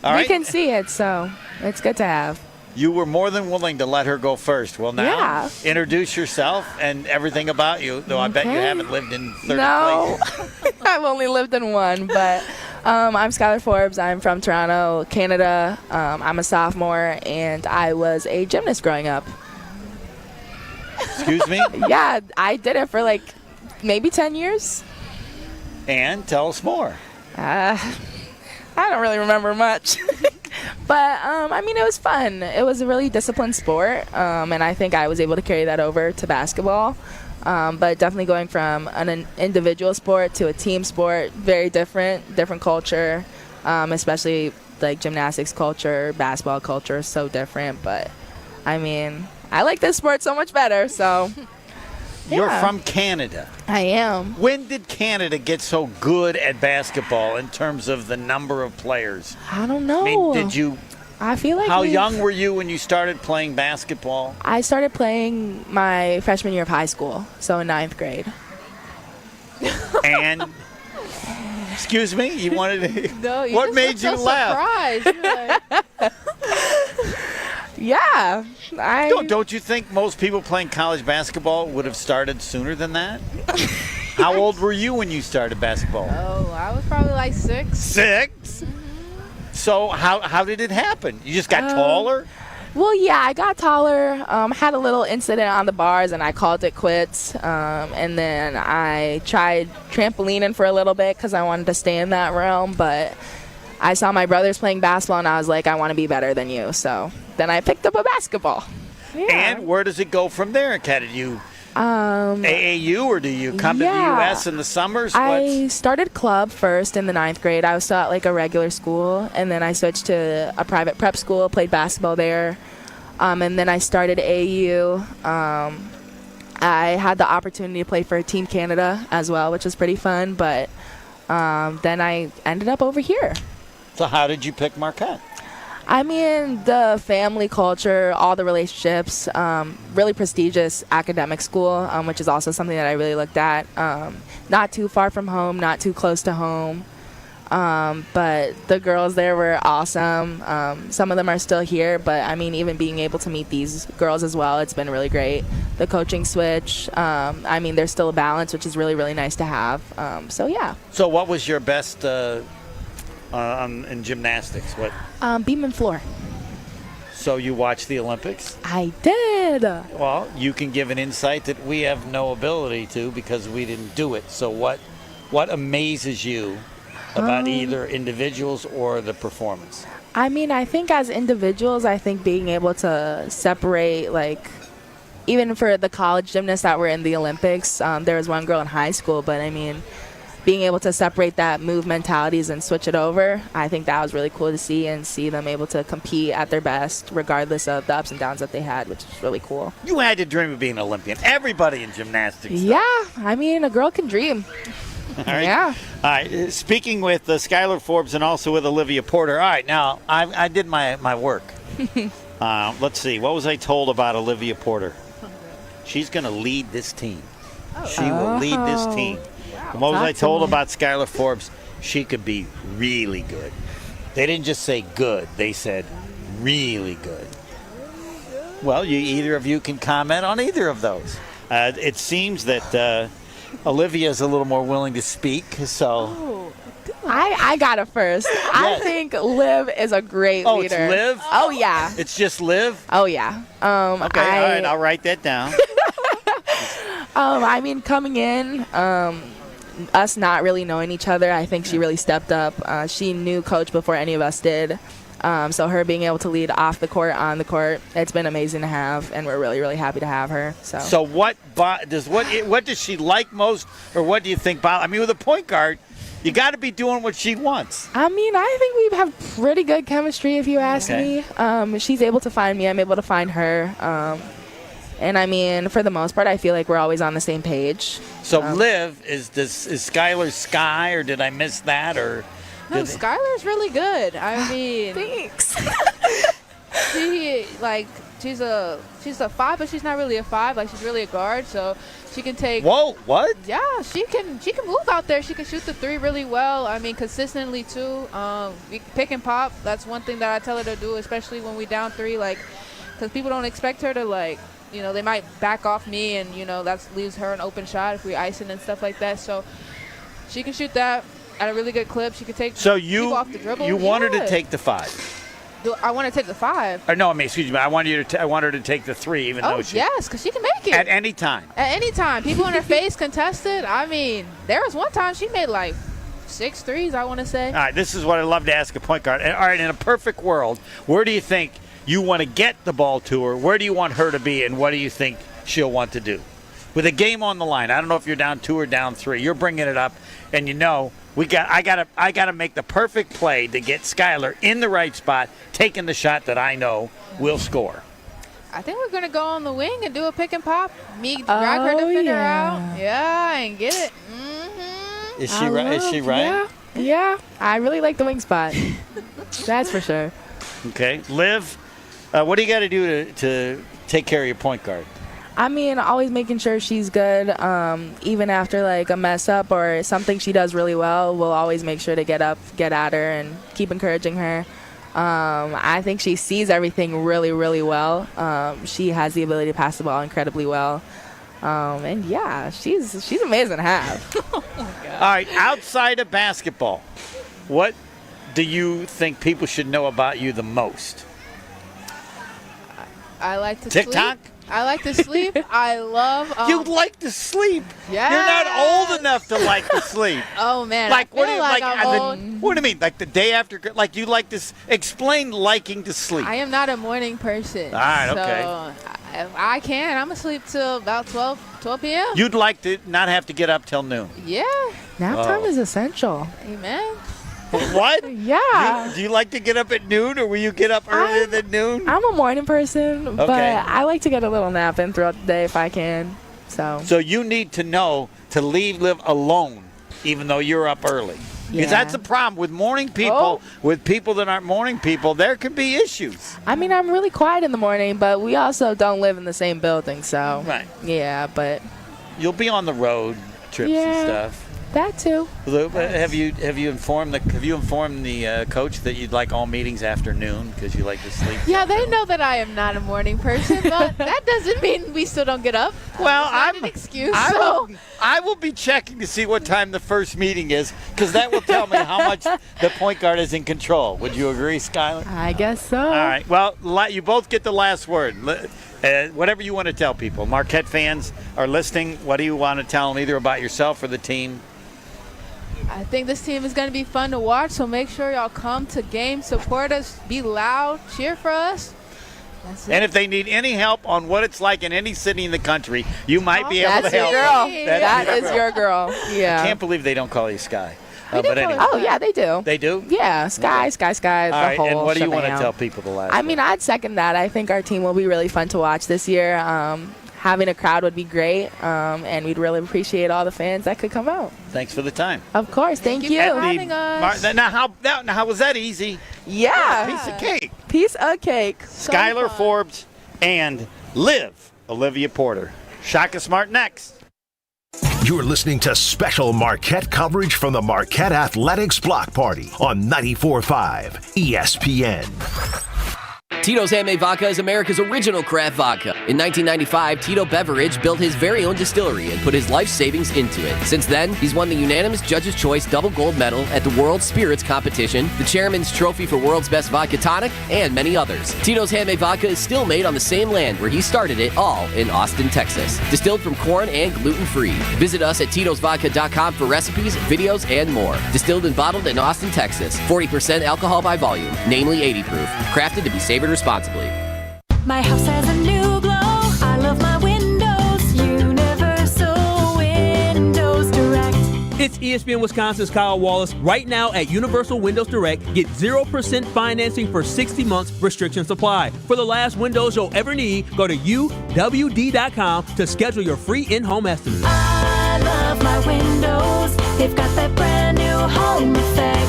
All right. We can see it, so it's good to have. You were more than willing to let her go first. Well, now introduce yourself and everything about you, though I bet you haven't lived in 30 places. I've only lived in one, but I'm Skylar Forbes. I'm from Toronto, Canada. I'm a sophomore, and I was a gymnast growing up. Excuse me? Yeah, I did it for like maybe 10 years. And tell us more. I don't really remember much. But, I mean, it was fun. It was a really disciplined sport, and I think I was able to carry that over to basketball. But definitely going from an individual sport to a team sport, very different culture, especially like gymnastics culture, basketball culture is so different. But, I mean, I like this sport so much better, so... You're from Canada. I am. When did Canada get so good at basketball in terms of the number of players? I don't know. I mean, did you... I feel like How young were you when you started playing basketball? I started playing my freshman year of high school, so in 9th grade. And... Excuse me? You wanted to... No, you what just made you so laugh? Surprised. Yeah. Don't you think most people playing college basketball would have started sooner than that? How old were you when you started basketball? Oh, I was probably like 6. 6? So how did it happen? You just got taller? Well, yeah, I got taller. Had a little incident on the bars, and I called it quits. And then I tried trampolining for a little bit because I wanted to stay in that realm, but I saw my brothers playing basketball, and I was like, I want to be better than you. So then I picked up a basketball. Yeah. And where does it go from there, Kat? Did you AAU, or do you come to the U.S. in the summers? I started club first in the 9th grade. I was still at like a regular school, and then I switched to a private prep school, played basketball there. And then I started AAU. I had the opportunity to play for Team Canada as well, which was pretty fun, but then I ended up over here. So how did you pick Marquette? I mean, the family culture, all the relationships, really prestigious academic school, which is also something that I really looked at. Not too far from home, not too close to home. But the girls there were awesome. Some of them are still here, but I mean, even being able to meet these girls as well, it's been really great. The coaching switch, I mean, there's still a balance, which is really, really nice to have. So, yeah. So what was your best in gymnastics? What? Beam and floor. So you watched the Olympics? I did. Well, you can give an insight that we have no ability to because we didn't do it. So what amazes you about either individuals or the performance? I mean, I think as individuals, I think being able to separate, like, even for the college gymnasts that were in the Olympics, there was one girl in high school, but I mean, being able to separate that, move mentalities and switch it over, I think that was really cool to see and see them able to compete at their best regardless of the ups and downs that they had, which is really cool. You had to dream of being an Olympian. Everybody in gymnastics. Yeah, I mean, a girl can dream. All right. Yeah. All right. Speaking with Skylar Forbes and also with Olivia Porter. All right. Now, I did my work. Let's see. What was I told about Olivia Porter? She's going to lead this team. She will lead this team. And what was I told about Skylar Forbes? She could be really good. They didn't just say good. They said really good. Well, either of you can comment on either of those. It seems that Olivia is a little more willing to speak, so... I got it first. Yes. I think Liv is a great leader. It's Liv? Oh, yeah. It's just Liv? Oh, yeah. Okay, all right, I'll write that down. I mean, coming in, us not really knowing each other, I think she really stepped up. She knew Coach before any of us did. So her being able to lead off the court, on the court, it's been amazing to have, and we're really, really happy to have her. So what does she like most, or what do you think? I mean, with a point guard, you got to be doing what she wants. I mean, I think we have pretty good chemistry, if you ask me. She's able to find me. I'm able to find her. And, I mean, for the most part, I feel like we're always on the same page. So Liv, is Skylar Sky, or did I miss that? Or no, Skylar's really good. I mean, thanks. She's a 5, but she's not really a 5. Like, she's really a guard, so she can take. Whoa, what? Yeah, she can move out there. She can shoot the 3 really well. I mean, consistently too. Pick and pop. That's one thing that I tell her to do, especially when we down 3. Like, because people don't expect her to they might back off me, and that leaves her an open shot if we icing and stuff like that. So she can shoot that at a really good clip. She can take people off the dribble. You want her to take the 5. I want to take the 5. Or no, I mean, excuse me. I want her to take the 3, even though she. Yes, because she can make it at any time. At any time, people in her face contested. I mean, there was one time she made 6 threes. I want to say. All right, this is what I love to ask a point guard. All right, in a perfect world, where do you think you want to get the ball to her? Where do you want her to be, and what do you think she'll want to do? With a game on the line, I don't know if you're down 2 or down 3. You're bringing it up, and I gotta make the perfect play to get Skylar in the right spot, taking the shot that I know will score. I think we're gonna go on the wing and do a pick and pop. Drag her defender out, and get it. Mm-hmm. Is she right? Is she right? Yeah. I really like the wing spot. That's for sure. Okay, Liv. What do you got to do to take care of your point guard? I mean, always making sure she's good. Even after a mess up or something she does really well, we'll always make sure to get up, get at her, and keep encouraging her. I think she sees everything really, really well. She has the ability to pass the ball incredibly well. And yeah, she's amazing to have. Oh my God. All right, outside of basketball, what do you think people should know about you the most? I like to TikTok? sleep. I like to sleep. I love. You like to sleep? Yeah. You're not old enough to like to sleep. Oh man. What do you old. What do you mean? Like the day after? Like you like to explain liking to sleep? I am not a morning person. All right. So Okay. I can. I'm asleep till about 12 p.m. You'd like to not have to get up till noon. Yeah. Nap time is essential. Amen. What? Yeah. Do you like to get up at noon, or will you get up earlier than noon? I'm a morning person, but I like to get a little nap in throughout the day if I can. So you need to know to Liv alone, even though you're up early. Because that's the problem with morning people. With people that aren't morning people, there can be issues. I mean, I'm really quiet in the morning, but we also don't live in the same building, so right. Yeah, but you'll be on the road trips and stuff. That too. Have you informed the coach that you'd like all meetings after noon because you like to sleep? Yeah, they know that I am not a morning person, but that doesn't mean we still don't get up. Well, I'm an excuse. I will be checking to see what time the first meeting is because that will tell me how much the point guard is in control. Would you agree, Skylar? I guess so. All right. Well, you both get the last word. Whatever you want to tell people. Marquette fans are listening. What do you want to tell them, either about yourself or the team? I think this team is going to be fun to watch, so make sure y'all come to games, support us, be loud, cheer for us. That's it. And if they need any help on what it's like in any city in the country, you might be able to That's your help. girl. That is your girl. Yeah. I can't believe they don't call you Sky. But anyway. Oh, yeah, they do. They do? Yeah, Sky, All right, whole and what do you want to shebang. tell people the last I mean, I'd second that. I think our team will be really fun to watch this year. Having a crowd would be great, and we'd really appreciate all the fans that could come out. Thanks for the time. Of course. Thank you. for having us. Now, how was that easy? Yeah. Piece of cake. Piece of cake. Skylar Forbes and Liv Olivia Porter. Shaka Smart next. You're listening to special Marquette coverage from the Marquette Athletics Block Party on 94.5 ESPN. Tito's Handmade Vodka is America's original craft vodka. In 1995, Tito Beveridge built his very own distillery and put his life savings into it. Since then, he's won the unanimous Judge's Choice Double Gold Medal at the World Spirits Competition, the Chairman's Trophy for World's Best Vodka Tonic, and many others. Tito's Handmade Vodka is still made on the same land where he started it, all in Austin, Texas. Distilled from corn and gluten-free. Visit us at Tito'sVodka.com for recipes, videos, and more. Distilled and bottled in Austin, Texas. 40% alcohol by volume, namely 80 proof. Crafted to be savored responsibly. My house has a new glow. I love my windows. Universal Windows Direct. It's ESPN Wisconsin's Kyle Wallace. Right now at Universal Windows Direct, get 0% financing for 60 months, restrictions apply. For the last windows you'll ever need, go to uwd.com to schedule your free in-home estimate. I love my windows. They've got that brand new home effect.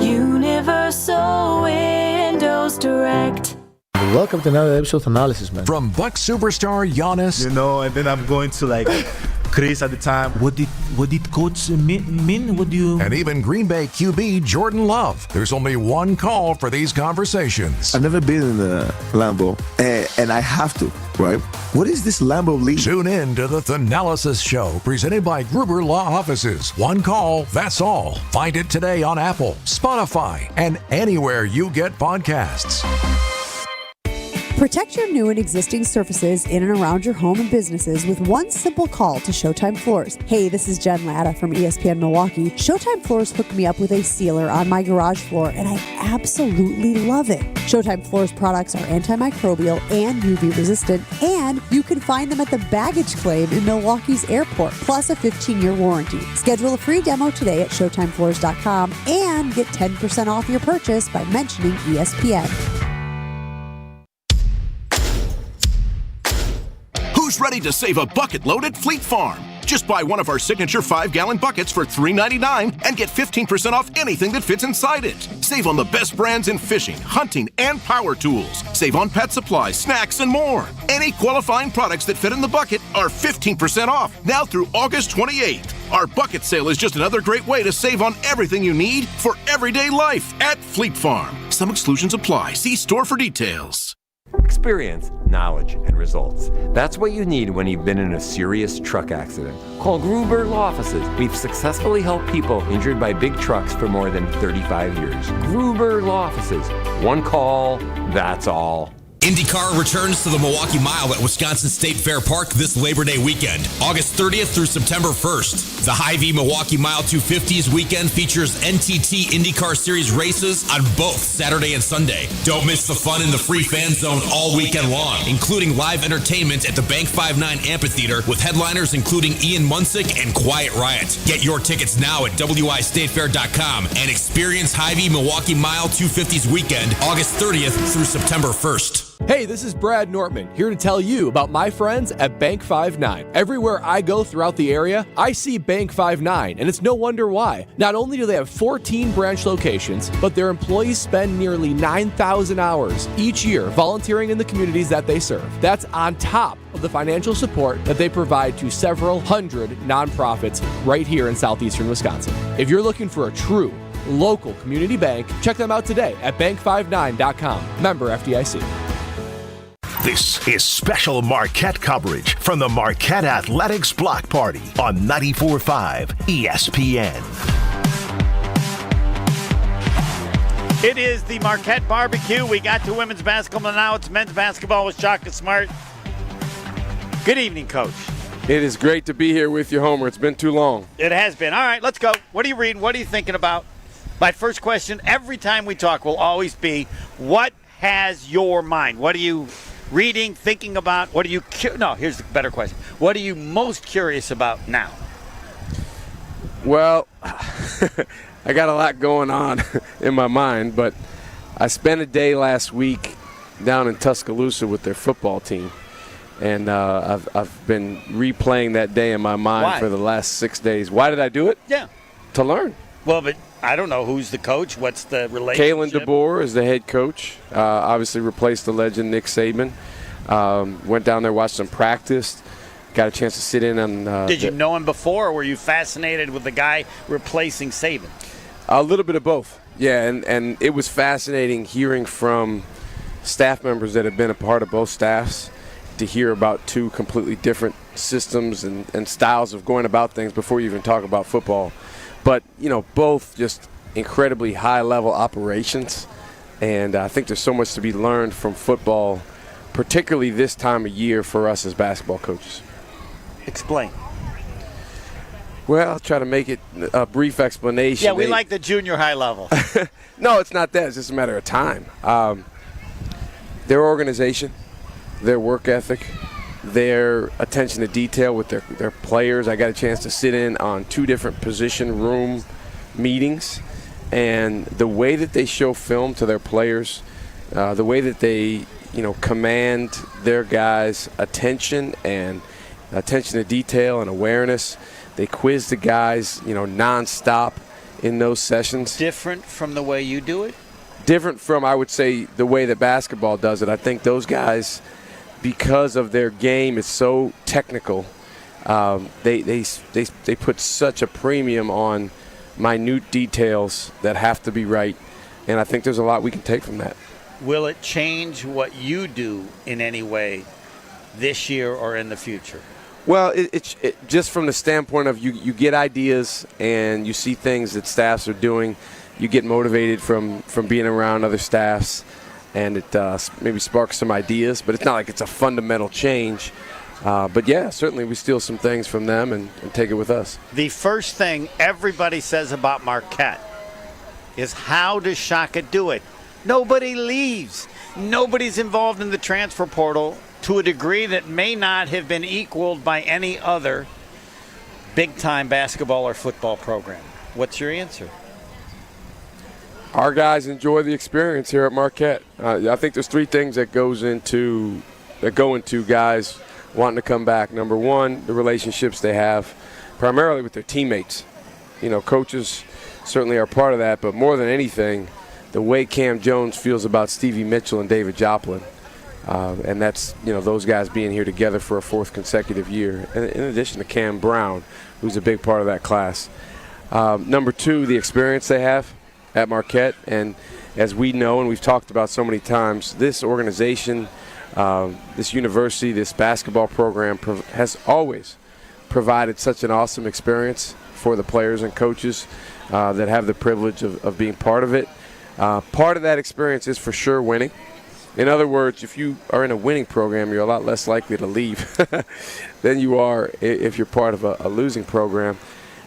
Universal Windows Direct. Welcome to another episode of Analysis, man. From Bucks superstar Giannis. And then I'm going to Chris at the time. What did coach mean? What do you... And even Green Bay QB Jordan Love. There's only one call for these conversations. I've never been in the Lambeau, and I have to, right? What is this Lambeau league? Tune in to the Thanalysis Show, presented by Gruber Law Offices. One call, that's all. Find it today on Apple, Spotify, and anywhere you get podcasts. Protect your new and existing surfaces in and around your home and businesses with one simple call to Showtime Floors. Hey, this is Jen Latta from ESPN Milwaukee. Showtime Floors hooked me up with a sealer on my garage floor, and I absolutely love it. Showtime Floors products are antimicrobial and UV resistant, and you can find them at the baggage claim in Milwaukee's airport, plus a 15-year warranty. Schedule a free demo today at ShowtimeFloors.com and get 10% off your purchase by mentioning ESPN. Who's ready to save a bucket load at Fleet Farm? Just buy one of our signature 5-gallon buckets for $3.99 and get 15% off anything that fits inside it. Save on the best brands in fishing, hunting, and power tools. Save on pet supplies, snacks, and more. Any qualifying products that fit in the bucket are 15% off now through August 28th. Our bucket sale is just another great way to save on everything you need for everyday life at Fleet Farm. Some exclusions apply. See store for details. Experience, knowledge, and results. That's what you need when you've been in a serious truck accident. Call Gruber Law Offices. We've successfully helped people injured by big trucks for more than 35 years. Gruber Law Offices. One call, that's all. IndyCar returns to the Milwaukee Mile at Wisconsin State Fair Park this Labor Day weekend, August 30th through September 1st. The Hy-Vee Milwaukee Mile 250s weekend features NTT IndyCar Series races on both Saturday and Sunday. Don't miss the fun in the free fan zone all weekend long, including live entertainment at the Bank 5-9 Amphitheater with headliners including Ian Munsick and Quiet Riot. Get your tickets now at wistatefair.com and experience Hy-Vee Milwaukee Mile 250s weekend, August 30th through September 1st. Hey, this is Brad Nortman, here to tell you about my friends at Bank 5-9. Everywhere I go throughout the area, I see Bank 5-9, and it's no wonder why. Not only do they have 14 branch locations, but their employees spend nearly 9,000 hours each year volunteering in the communities that they serve. That's on top of the financial support that they provide to several hundred nonprofits right here in southeastern Wisconsin. If you're looking for a true local community bank, check them out today at bank59.com. Member FDIC. This is special Marquette coverage from the Marquette Athletics Block Party on 94.5 ESPN. It is the Marquette Barbecue. We got to women's basketball now. It's men's basketball with Shaka Smart. Good evening, Coach. It is great to be here with you, Homer. It's been too long. It has been. All right, let's go. What are you reading? What are you thinking about? My first question every time we talk will always be, what has your mind? What are you reading, thinking about? What are you here's the better question. What are you most curious about now? Well, I got a lot going on in my mind, but I spent a day last week down in Tuscaloosa with their football team, and I've been replaying that day in my mind for the last 6 days. Why did I do it? Yeah. To learn. Well, but I don't know who's the coach. What's the relationship? Kalen DeBoer is the head coach. Obviously replaced the legend Nick Saban. Went down there, watched some practice. Got a chance to sit in on. Did you know him before, or were you fascinated with the guy replacing Saban? A little bit of both. Yeah, and it was fascinating hearing from staff members that have been a part of both staffs to hear about two completely different systems and styles of going about things before you even talk about football. But, both just incredibly high-level operations. And I think there's so much to be learned from football, particularly this time of year for us as basketball coaches. Explain. Well, I'll try to make it a brief explanation. Yeah, we like the junior high level. No, it's not that. It's just a matter of time. Their organization, their work ethic, their attention to detail with their players. I got a chance to sit in on 2 different position room meetings, and the way that they show film to their players, the way that they command their guys' attention and attention to detail and awareness. They quiz the guys, nonstop in those sessions. Different from the way you do it? Different from, I would say, the way that basketball does it. I think those guys, because of their game is so technical, they put such a premium on minute details that have to be right, and I think there's a lot we can take from that. Will it change what you do in any way this year or in the future? Well, it just from the standpoint of you get ideas and you see things that staffs are doing, you get motivated from being around other staffs, and it maybe sparks some ideas, but it's not like it's a fundamental change. But yeah, certainly we steal some things from them and take it with us. The first thing everybody says about Marquette is, how does Shaka do it? Nobody leaves. Nobody's involved in the transfer portal to a degree that may not have been equaled by any other big-time basketball or football program. What's your answer? Our guys enjoy the experience here at Marquette. I think there's 3 things that go into guys wanting to come back. Number one, the relationships they have, primarily with their teammates. Coaches certainly are part of that, but more than anything, the way Cam Jones feels about Stevie Mitchell and David Joplin. And that's, those guys being here together for a 4th consecutive year, in addition to Cam Brown, who's a big part of that class. Number 2, the experience they have at Marquette. And as we know and we've talked about so many times, this organization, this university, this basketball program has always provided such an awesome experience for the players and coaches that have the privilege of being part of it. Part of that experience is for sure winning. In other words, if you are in a winning program, you're a lot less likely to leave than you are if you're part of a losing program.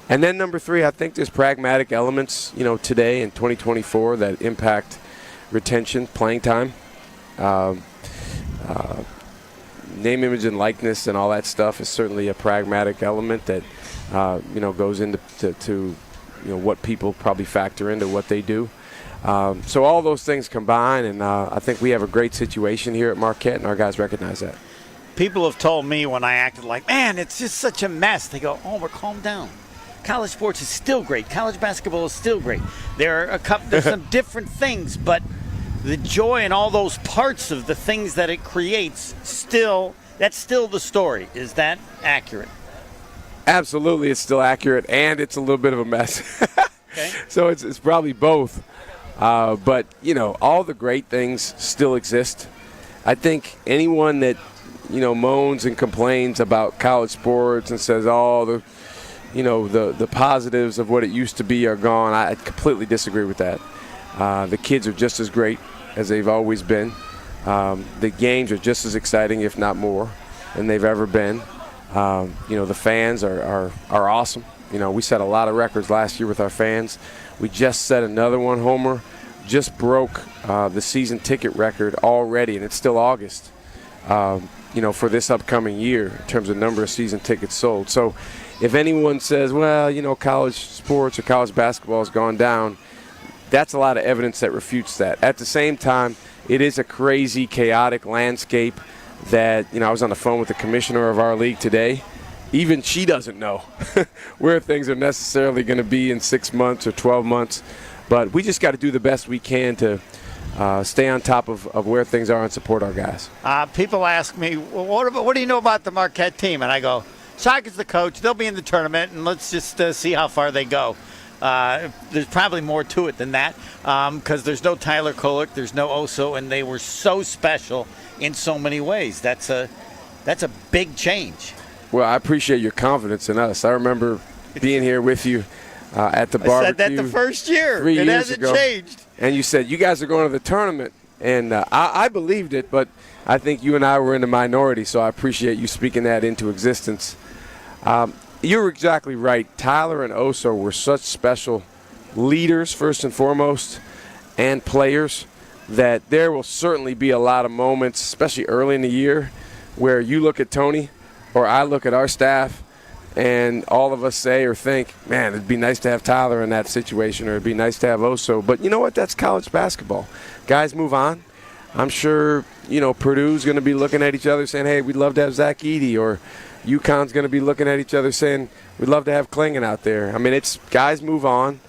And then number 3, I think there's pragmatic elements, today in 2024 that impact retention, playing time, name, image, and likeness, and all that stuff is certainly a pragmatic element that goes into what people probably factor into what they do. So all those things combine, and I think we have a great situation here at Marquette, and our guys recognize that. People have told me when I acted like, man, it's just such a mess. They go, oh, we're calm down. College sports is still great. College basketball is still great. There's some different things, but the joy in all those parts of the things that it creates, that's still the story. Is that accurate? Absolutely, it's still accurate, and it's a little bit of a mess. Okay. So it's probably both. But, all the great things still exist. I think anyone that, moans and complains about college sports and says, the positives of what it used to be are gone, I completely disagree with that. The kids are just as great as they've always been. The games are just as exciting, if not more, than they've ever been. The fans are awesome. We set a lot of records last year with our fans. We just set another one. Homer just broke the season ticket record already, and it's still August, for this upcoming year in terms of number of season tickets sold. So if anyone says, well, college sports or college basketball has gone down, that's a lot of evidence that refutes that. At the same time, it is a crazy, chaotic landscape that, I was on the phone with the commissioner of our league today. Even she doesn't know where things are necessarily going to be in 6 months or 12 months. But we just got to do the best we can to stay on top of where things are and support our guys. People ask me, well, what do you know about the Marquette team? And I go, Shaka's the coach. They'll be in the tournament, and let's just see how far they go. There's probably more to it than that because there's no Tyler Kolek, there's no Oso, and they were so special in so many ways. That's a big change. Well, I appreciate your confidence in us. I remember being here with you at the barbecue. I said that the first year. 3 it years hasn't ago. changed. And you said, you guys are going to the tournament. And I believed it, but I think you and I were in the minority, so I appreciate you speaking that into existence. You're exactly right. Tyler and Oso were such special leaders, first and foremost, and players, that there will certainly be a lot of moments, especially early in the year, where you look at Tony or I look at our staff and all of us say or think, man, it'd be nice to have Tyler in that situation, or it'd be nice to have Oso. But you know what? That's college basketball. Guys move on. I'm sure, Purdue's going to be looking at each other saying, hey, we'd love to have Zach Edey, or UConn's going to be looking at each other saying, we'd love to have Klingon out there. I mean, it's guys move on.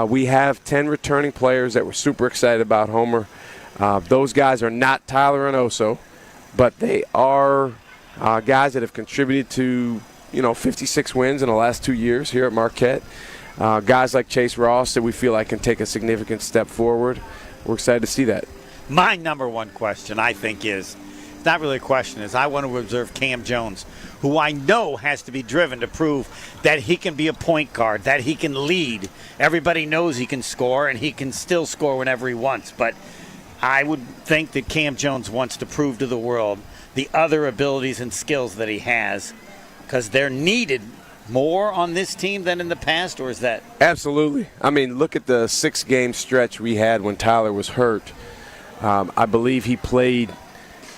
We have 10 returning players that we're super excited about, Homer. Those guys are not Tyler and Oso, but they are guys that have contributed to, 56 wins in the last 2 years here at Marquette. Guys like Chase Ross that we feel like can take a significant step forward. We're excited to see that. My number one question, I think, is it's not really a question, is I want to observe Cam Jones, who I know has to be driven to prove that he can be a point guard, that he can lead. Everybody knows he can score, and he can still score whenever he wants. But I would think that Cam Jones wants to prove to the world the other abilities and skills that he has, because they're needed more on this team than in the past, or is that? Absolutely. I mean, look at the 6-game stretch we had when Tyler was hurt. I believe he played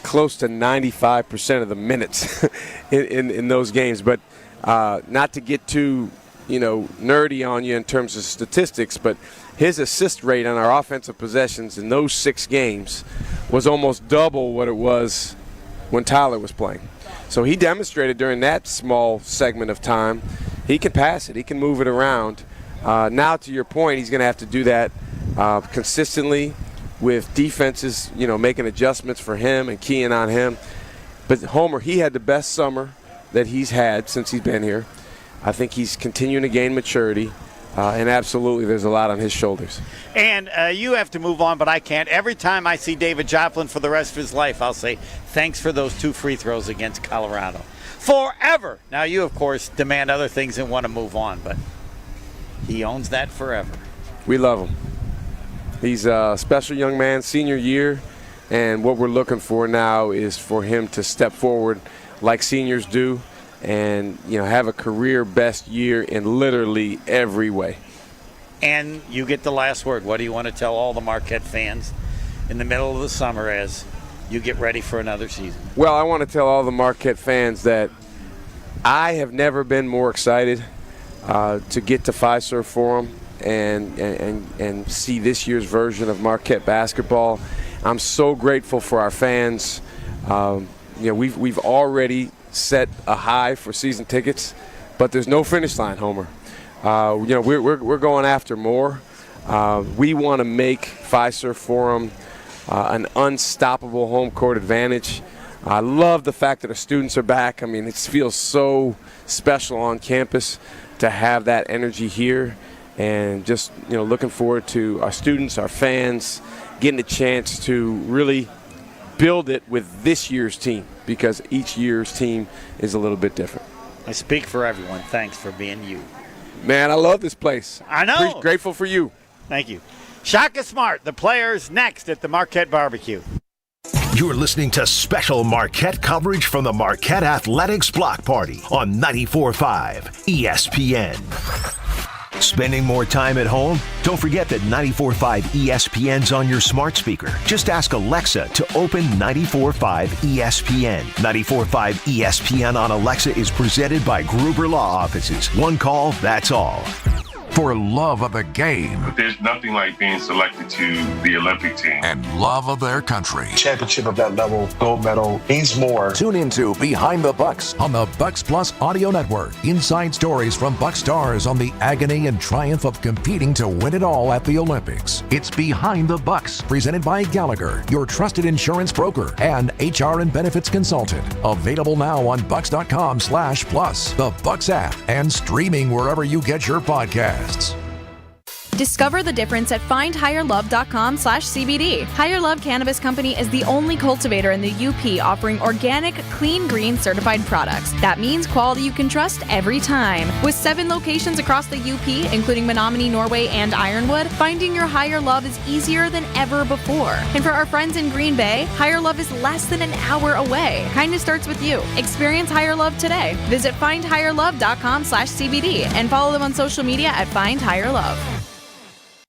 close to 95% of the minutes in those games. But not to get too, nerdy on you in terms of statistics, but his assist rate on our offensive possessions in those 6 games was almost double what it was when Tyler was playing. So he demonstrated during that small segment of time he can pass it, he can move it around. Now, to your point, he's going to have to do that consistently with defenses, making adjustments for him and keying on him. But Homer, he had the best summer that he's had since he's been here. I think he's continuing to gain maturity, and absolutely there's a lot on his shoulders. And you have to move on, but I can't. Every time I see David Joplin for the rest of his life, I'll say, thanks for those 2 free throws against Colorado. Forever! Now, you, of course, demand other things and want to move on, but he owns that forever. We love him. He's a special young man, senior year, and what we're looking for now is for him to step forward like seniors do and, have a career best year in literally every way. And you get the last word. What do you want to tell all the Marquette fans in the middle of the summer as you get ready for another season? Well, I want to tell all the Marquette fans that I have never been more excited to get to Fiserv Forum and see this year's version of Marquette basketball. I'm so grateful for our fans. We've already set a high for season tickets, but there's no finish line, Homer. We're going after more. We want to make Fiserv Forum an unstoppable home court advantage. I love the fact that our students are back. I mean, it feels so special on campus to have that energy here. And just, looking forward to our students, our fans, getting a chance to really build it with this year's team, because each year's team is a little bit different. I speak for everyone. Thanks for being you. Man, I love this place. I know. Grateful for you. Thank you. Shaka Smart, the players next at the Marquette Barbecue. You're listening to special Marquette coverage from the Marquette Athletics Block Party on 94.5 ESPN. Spending more time at home? Don't forget that 94.5 ESPN's on your smart speaker. Just ask Alexa to open 94.5 ESPN. 94.5 ESPN on Alexa is presented by Gruber Law Offices. One call, that's all. For love of the game. There's nothing like being selected to the Olympic team. And love of their country. Championship of that level, gold medal, means more. Tune into Behind the Bucks on the Bucks Plus Audio Network. Inside stories from Buck stars on the agony and triumph of competing to win it all at the Olympics. It's Behind the Bucks, presented by Gallagher, your trusted insurance broker and HR and benefits consultant. Available now on Bucks.com/plus, the Bucks app, and streaming wherever you get your podcasts. Discover the difference at findhigherlove.com/CBD. Higher Love Cannabis Company is the only cultivator in the UP offering organic, clean green certified products. That means quality you can trust every time. With 7 locations across the UP, including Menominee, Norway, and Ironwood, finding your higher love is easier than ever before. And for our friends in Green Bay, Higher Love is less than an hour away. Kindness starts with you. Experience Higher Love today. Visit findhigherlove.com/CBD and follow them on social media at Find Higher Love.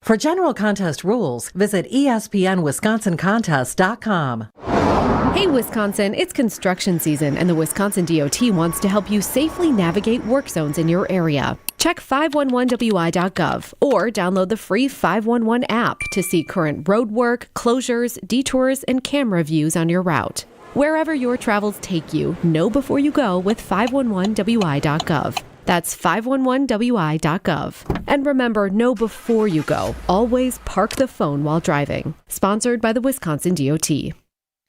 For general contest rules, visit ESPNWisconsinContest.com. Hey Wisconsin, it's construction season and the Wisconsin DOT wants to help you safely navigate work zones in your area. Check 511wi.gov or download the free 511 app to see current road work, closures, detours, and camera views on your route. Wherever your travels take you, know before you go with 511wi.gov. That's 511wi.gov. And remember, know before you go. Always park the phone while driving. Sponsored by the Wisconsin DOT.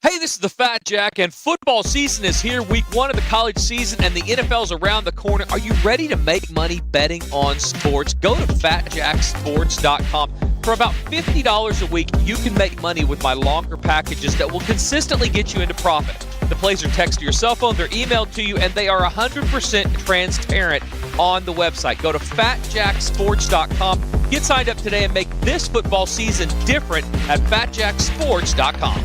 Hey, this is the Fat Jack, and football season is here, week 1 of the college season, and the NFL's around the corner. Are you ready to make money betting on sports? Go to FatJackSports.com. For about $50 a week, you can make money with my longer packages that will consistently get you into profit. The plays are text to your cell phone, they're emailed to you, and they are 100% transparent on the website. Go to FatJackSports.com. Get signed up today and make this football season different at FatJackSports.com.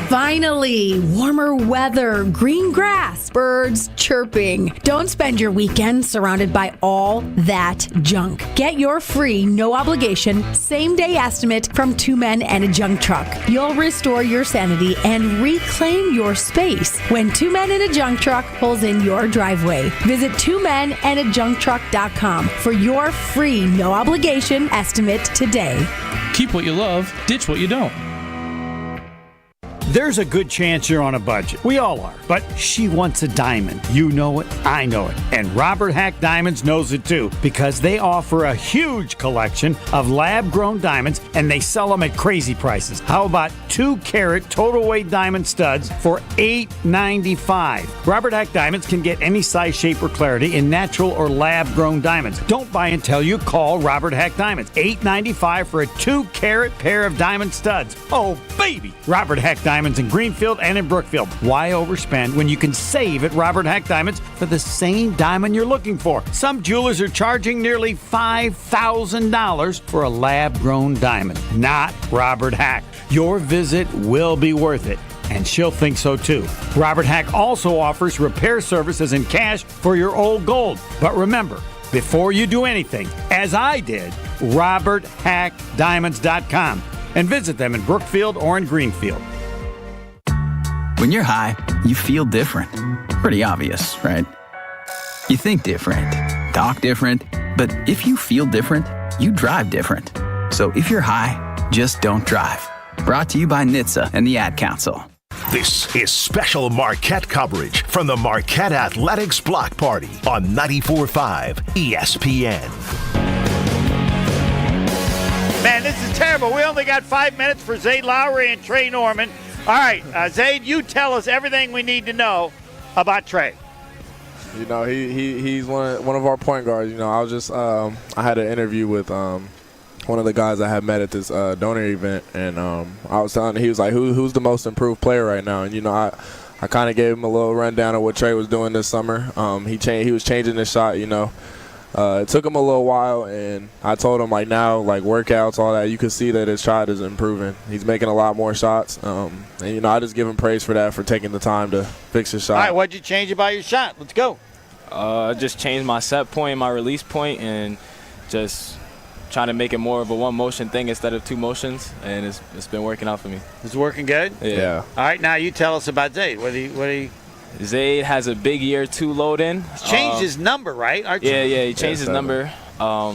Finally, warmer weather, green grass, birds chirping. Don't spend your weekend surrounded by all that junk. Get your free, no obligation, same-day estimate from Two Men and a Junk Truck. You'll restore your sanity and reclaim your space when Two Men and a Junk Truck pulls in your driveway. Visit twomenandajuncktruck.com for your free, no obligation estimate today. Keep what you love, ditch what you don't. There's a good chance you're on a budget. We all are. But she wants a diamond. You know it. I know it. And Robert Hack Diamonds knows it too, because they offer a huge collection of lab-grown diamonds, and they sell them at crazy prices. How about 2-carat total weight diamond studs for $8.95? Robert Hack Diamonds can get any size, shape, or clarity in natural or lab-grown diamonds. Don't buy until you call Robert Hack Diamonds. $8.95 for a 2-carat pair of diamond studs. Oh, baby! Robert Hack Diamonds in Greenfield and in Brookfield. Why overspend when you can save at Robert Hack Diamonds for the same diamond you're looking for? Some jewelers are charging nearly $5,000 for a lab-grown diamond. Not Robert Hack. Your visit will be worth it, and she'll think so too. Robert Hack also offers repair services and cash for your old gold. But remember, before you do anything, as I did, RobertHackDiamonds.com, and visit them in Brookfield or in Greenfield. When you're high, you feel different. Pretty obvious, right? You think different, talk different, but if you feel different, you drive different. So if you're high, just don't drive. Brought to you by NHTSA and the Ad Council. This is special Marquette coverage from the Marquette Athletics Block Party on 94.5 ESPN. Man, this is terrible. We only got 5 minutes for Zayd Lowry and Trey Norman. All right, Zayd, you tell us everything we need to know about Trey. You know, he's one of our point guards. You know, I was just I had an interview with one of the guys I had met at this donor event, and I was telling him, he was like, who's the most improved player right now? And you know, I kind of gave him a little rundown of what Trey was doing this summer. He was changing his shot. You know. It took him a little while, and I told him, like, now, like, workouts, all that, you can see that his shot is improving. He's making a lot more shots. And, you know, I just give him praise for that, for taking the time to fix his shot. All right, what'd you change about your shot? Let's go. I just changed my set point, my release point, and just trying to make it more of a one-motion thing instead of 2 motions, and it's been working out for me. It's working good? Yeah. All right, now you tell us about Zayd. What do you Zayd has a big year 2 load in. He's changed his number, right? Yeah, he changed his number. I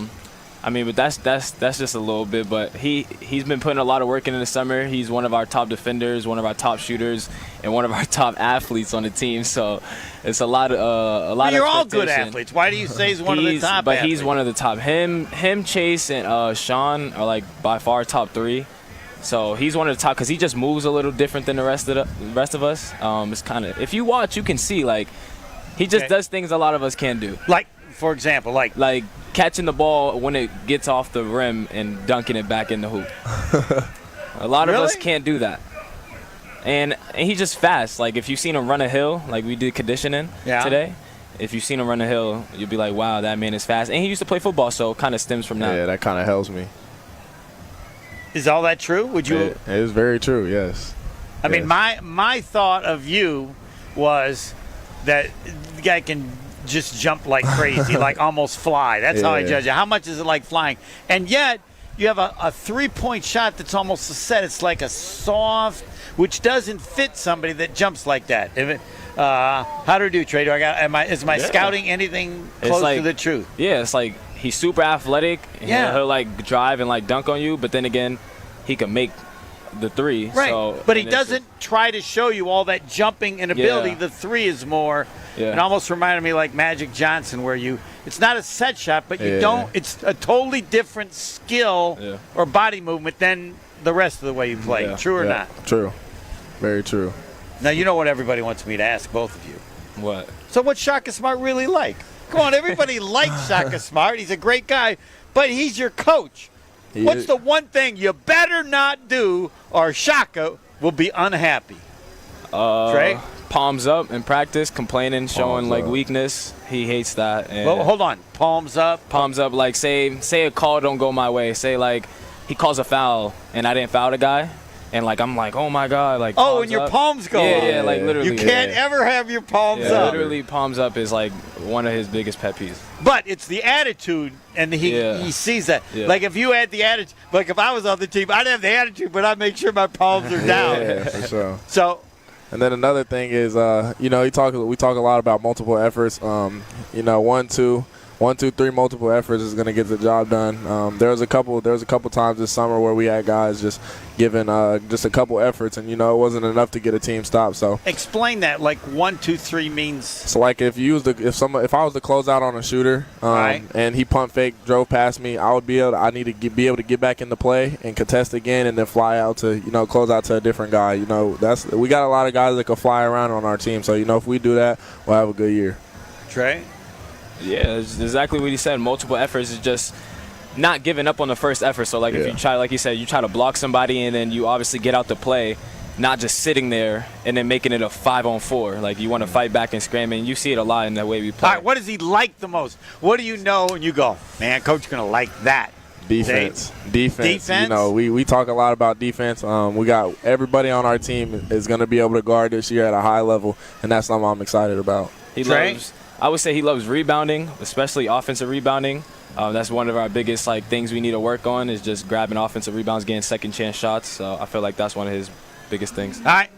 mean, but that's just a little bit. But he's been putting a lot of work in the summer. He's one of our top defenders, one of our top shooters, and one of our top athletes on the team. So it's a lot of. You're all good athletes. Why do you say he's one of the top? But athletes? He's one of the top. Him, Chase, and Sean are like by far top 3. So he's one of the top because he just moves a little different than the rest of us. It's kind of, if you watch, you can see, like, he just does things a lot of us can't do. Like for example, like catching the ball when it gets off the rim and dunking it back in the hoop. A lot of us can't do that. And he's just fast. Like, if you've seen him run a hill, like we did conditioning today, if you've seen him run a hill, you'll be like, wow, that man is fast. And he used to play football, so it kind of stems from that. Yeah, that kind of helps me. Is all that true? Would you? It is very true, yes. I mean, my thought of you was that the guy can just jump like crazy, like almost fly. That's how I judge it. How much is it like flying? And yet, you have a three-point shot that's almost a set. It's like a soft, which doesn't fit somebody that jumps like that. How do I do, Trey? Is my scouting anything close to the truth? Yeah, it's like he's super athletic. He'll like drive and like dunk on you, but then again, he can make the three. Right, so, but he doesn't try to show you all that jumping and ability. Yeah. The three is more. Yeah. It almost reminded me like Magic Johnson, where it's not a set shot, but you don't. It's a totally different skill or body movement than the rest of the way you play. Yeah. True or not? True. Very true. Now, you know what everybody wants me to ask both of you. What? So what's Shaka Smart really like? Come on, everybody likes Shaka Smart. He's a great guy, but he's your coach. What's the one thing you better not do or Shaka will be unhappy? Trey? Palms up in practice, complaining, showing like weakness. He hates that. And well, hold on. Palms up? Palms up, like say a call don't go my way. Say like he calls a foul and I didn't foul the guy. And like I'm like, oh my God, like and your palms go up. Yeah, like literally. You can't ever have your palms up. Literally, palms up is like one of his biggest pet peeves. But it's the attitude, and he sees that. Yeah. Like if you had the attitude, like if I was on the team, I'd have the attitude, but I'd make sure my palms are down. Yeah, for sure. So. And then another thing is, we talk a lot about multiple efforts. 1, 2, 3 multiple efforts is going to get the job done. There was a couple times this summer where we had guys just giving just a couple efforts, and it wasn't enough to get a team stop. So explain that. Like 1, 2, 3 means. So like if I was to close out on a shooter, and he pump fake drove past me, I need to be able to get back into play and contest again, and then fly out to close out to a different guy. We got a lot of guys that can fly around on our team. So if we do that, we'll have a good year. Trey. Yeah, it's exactly what he said. Multiple efforts is just not giving up on the first effort. So, like, if you try, like he said, you try to block somebody and then you obviously get out to play, not just sitting there and then making it a 5-on-4. Like, you want to fight back and scram, and you see it a lot in the way we play. All right, what does he like the most? What do you know when you go, man, Coach going to like that? Defense. We talk a lot about defense. We got everybody on our team is going to be able to guard this year at a high level, and that's something I'm excited about. I would say he loves rebounding, especially offensive rebounding. That's one of our biggest things we need to work on is just grabbing offensive rebounds, getting second chance shots. So I feel like that's one of his biggest things. All right,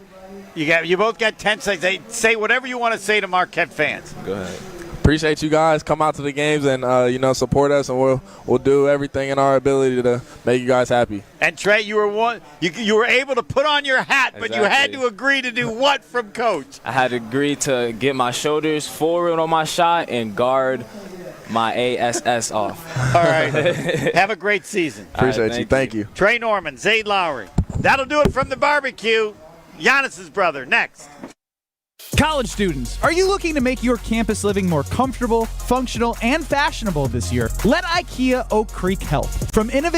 you both got 10 seconds. Say whatever you want to say to Marquette fans. Go ahead. Appreciate you guys. Come out to the games and support us, and we'll do everything in our ability to make you guys happy. And Trey, you were able to put on your hat, but you had to agree to do what from Coach? I had to agree to get my shoulders forward on my shot and guard my ASS off. All right. Have a great season. Appreciate you. Thank you. Trey Norman, Zayd Lowry. That'll do it from the barbecue. Giannis's brother next. College students, are you looking to make your campus living more comfortable, functional, and fashionable this year? Let IKEA Oak Creek help. From innovative